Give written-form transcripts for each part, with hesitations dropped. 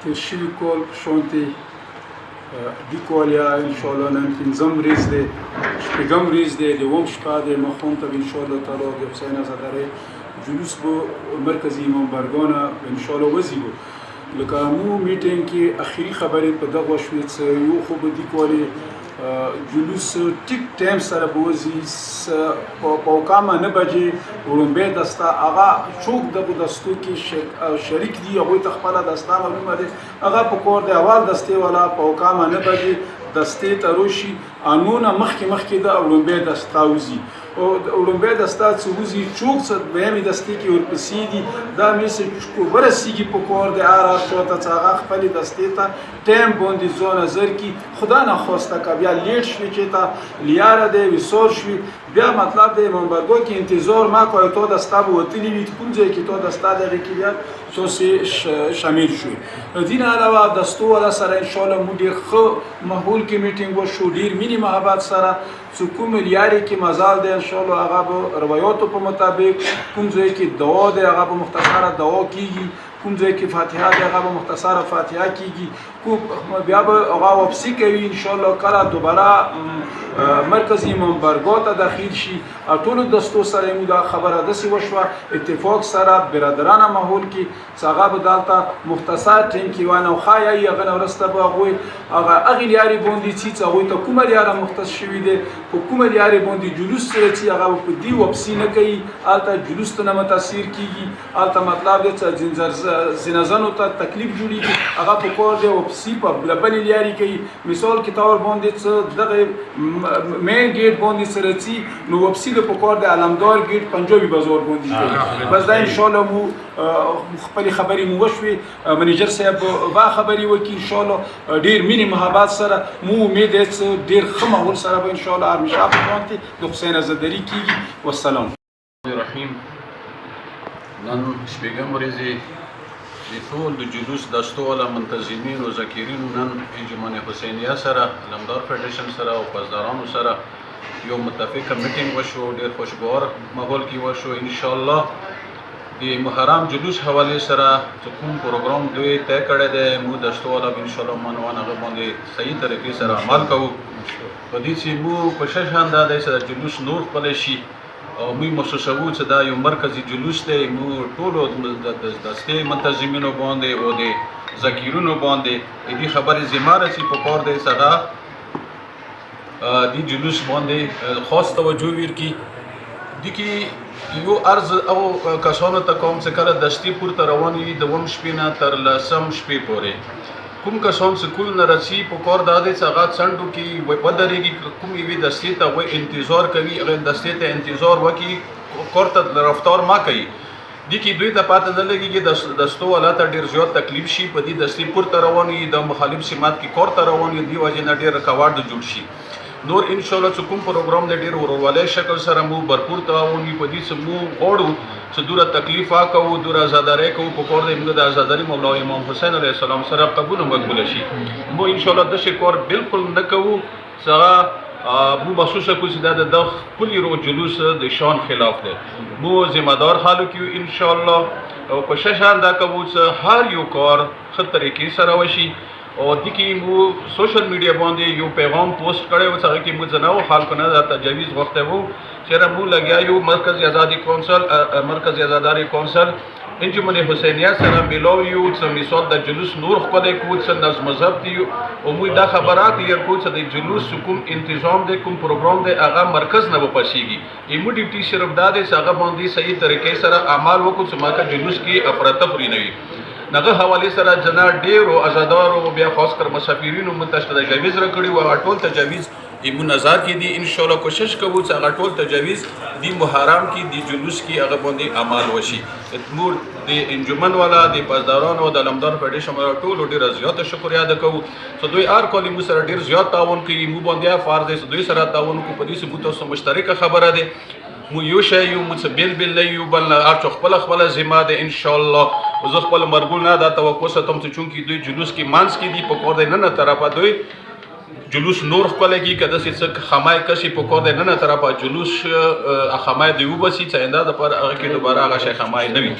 تیر شوي کال شانتې دې کال یا انشاءالله نن پنځم ورځ دی شپږم ورځ دی د اووم شپه دی ماښام ته به انشاءالله تعالی د حسین عزاداری جلوس به مرکزي امامبرګانه انشاءالله وځي به لکه مو میټینګ کې اخري خبرې په دغه وشوې څه یو خو به دې کالې جلوس ټیک ټایم سره به وځي په اوکامه 9 بجې وړومبی دسته هغه څوک دغو دستو کې شریک دي هغوی ته خپله دسته معلومه دی هغه په کور دی اول دستې والا په اوکامه 9 بجې دستې ته راشي انونه مخکې د وړومبی دسته وځي او وړومبی دسته چې وځي څوک څه دویمې دستې کې ورپسې دي دا میسج ورسیږي په کور دی هر شاته چې هغه خپلې دستې ته ټایم باندې ځان نظر کړي خدا نخواسته که بیا لیټ شوي چې ته لیاره دی وصال شوي بیا مطلب د امامبرګو کې انتظار مه کوه تا دسته به وتلي وي کوم ځای کې تا دسته دغې کې بیا تاسې شامل شوي دې نه علاوه دستو والا سره انشاءالله موږ ډېر ښه ماحول کې میټینګ وشو ډېر مینې محبت سره چې کوم لیارې کې مزال دی انشاءالله هغه به روایاتو په مطابق کوم ځای کې دعا دی هغه به مختصره دعا کیږي کوم ځای کې فاتحه دی هغه به مختصره فاتحه کیږي بیا به هغه واپسي کوي انشاءالله کله دوباره مرکزي امامبرګو ته داخل شي ټولو دستو سره مو دا خبره داسې وشوه اتفاق سره برادرانه ماحول کې چې هغه به دلته مختصر ټیم کې وانه ښایي هغه نه وروسته به هغوی هغې لیارې باندې چې هغوی ته کومه لیاره مختص شوي دی په کومه لیارې باندې جلوس سره چې هغه په دې واپسي نه کوي هلته جلوس ته نه متاثر کېږي هلته مطلب دی چې زنازنو ته تکلیف جوړېږي هغه په کور دی واپسي په بلې لیارې کوي مثال کې طور باندې څه دغه مین ګیټ باندې سره ځي نو واپسي د په کور د علمدار ګیټ پنجابي بازار باندې کوي بس دا انشاءالله مو خپلې خبرې مو وشوې منیجر صاحب با خبرې وکړي انشاءالله ډېر مینې محبت سره مو امید دی چې ډېر ښه ماحول سره به انشاءالله همیشه په باندې د حسین عزاداري کېږي والسلام رحیم نن شپږم ورځې د ټول د جلوس دستو والا منتظمین او ذاکرینو نن انجمن حسینیه سره علمدار فیډریشن سره او پاسدارانو سره یو متفقه میټینګ وشو ډېر خوشګوار ماحول کې وشو انشاءالله د محرم جلوس حواله سره چې کوم پروګرام دوی طے کړی دی مو دستو والا انشاءالله منوان هغه باندې صحیح طریقې سره عمل کوو په دې چې مو کوشش هم دا دی چې جلوس نور خپلی شي او موږ محسوسوو چې دا یو مرکزي جلوس دی مو ټولو دستې منتظمینو باندې او د ذاکرینو باندې دې خبرې ذمه رسي په کار دی چې هغه دې جلوس باندې خاص توجه ورکړي دې کې یو عرض او کسانو ته کوم چې کله دستې پورته روان وي د اووم شپې نه تر لسم شپې پورې کوم کسان چې کول نه رسي په کار دا دی چې هغه څنډو کې ودرېږي کوم یوې دستې ته وایي انتظار کوي هغې دستې ته انتظار وکړي کار ته رفتار مه کوي دې کې دوی ته پاته نه لګېږي دستو والا ته ډېر زیات تکلیف شي په دې دستې پورته روان وي د مخالف سمات کې کار ته روان وي دې وجې نه ډېر رکاوټ جوړ شي نور انشاءالله چې کوم پروګرام د ډېر وروروالی شکل سره مو برپور تعاون وي په دې چې مو غواړو چې دوره تکلیف کوو دوره ازاداری کوو په کار د موږ د ازاداري مولا امام حسین علیه السلام سره قبول او مقبوله شي مو انشاءالله داسې کار بالکل نه کوو چې هغه مو محسوسه کړو چې دا د خپل یو جلوس د شان خلاف دی مو ذمه دار حالو کې انشاءالله او کوشش هم دا کوو چې هر یو کار ښه طریقې سره وشي او دې کې مو سوشل میډیا باندې یو پیغام پوسټ کړی و چې هغه کې موږ زناو خلکو نه دا تجاویز غوښتی و چېرې مو لګیا یو مرکزي ازاداري کونسل انجمن حسینیه سره میلاو یو چې مثال د جلوس نور ښکلی کړو چې نظم ضبط یو او موږ دا خبره کلیر کړو چې د جلوس کوم انتظام دی کوم پروګرام دی هغه مرکز نه وپسېږي ایمو ډیوټي صرف دا دی چې هغه باندې صحیح طریقې سره اعمال وکړو چې ماکه جلوس کې افراتفري نه وي دغه حوالې سره جنا ډېرو ازادارو بیا خاص کر مسافرینو موږ ته تجاویز راکړي و هغه ټول تجاویز ایمو نظر کې دي انشاءالله کوشش کوو چې هغه ټول تجاویز د محرم کې د جلوس کې هغه باندې عمل وشي موږ د انجمن والا د پاسدارانو د علمدار فیډریشن والا ټولو ډېره زیاته شکریه ادا کوو چې دوی هر کال موږ سره ډېر زیات تعاون کوي موږ باندې فرض دی چې دوی سره تعاون وکړو په دې چې موږ تاسو مشترکه خبره دی مو یو شی یو مو څه بیل نه یو بل هر څه خپله ذمه ده انشاءالله زه خپل مرګول نه دا توقع ساتم چې چونکې دوی جلوس کې منځ کې دي په کار دی نه طرفه دوی جلوس نور خپلېږي که داسې څه خمای کشي په کار دی نه طرفه جلوس خمای دی وبسي چې آینده دپاره هغه کې دوباره هغه شی خمای نه وي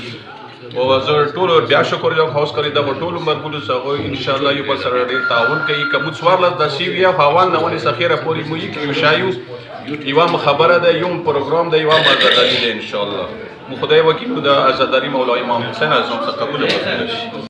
او زه ټول بیا شکر یم خاص کړی د ټول مرګونو څخه ان شاء الله یو بل سره ډیر تعاون کوي کوم څوارل د سی وی اف اوان نه ونی سخیره پوری مو یو شایو یو خبره ده یو پروګرام ده یو مازداری ده ان شاء الله مو خدای وکیل د ازاداری مولا امام حسین اعظم څخه قبول وکړي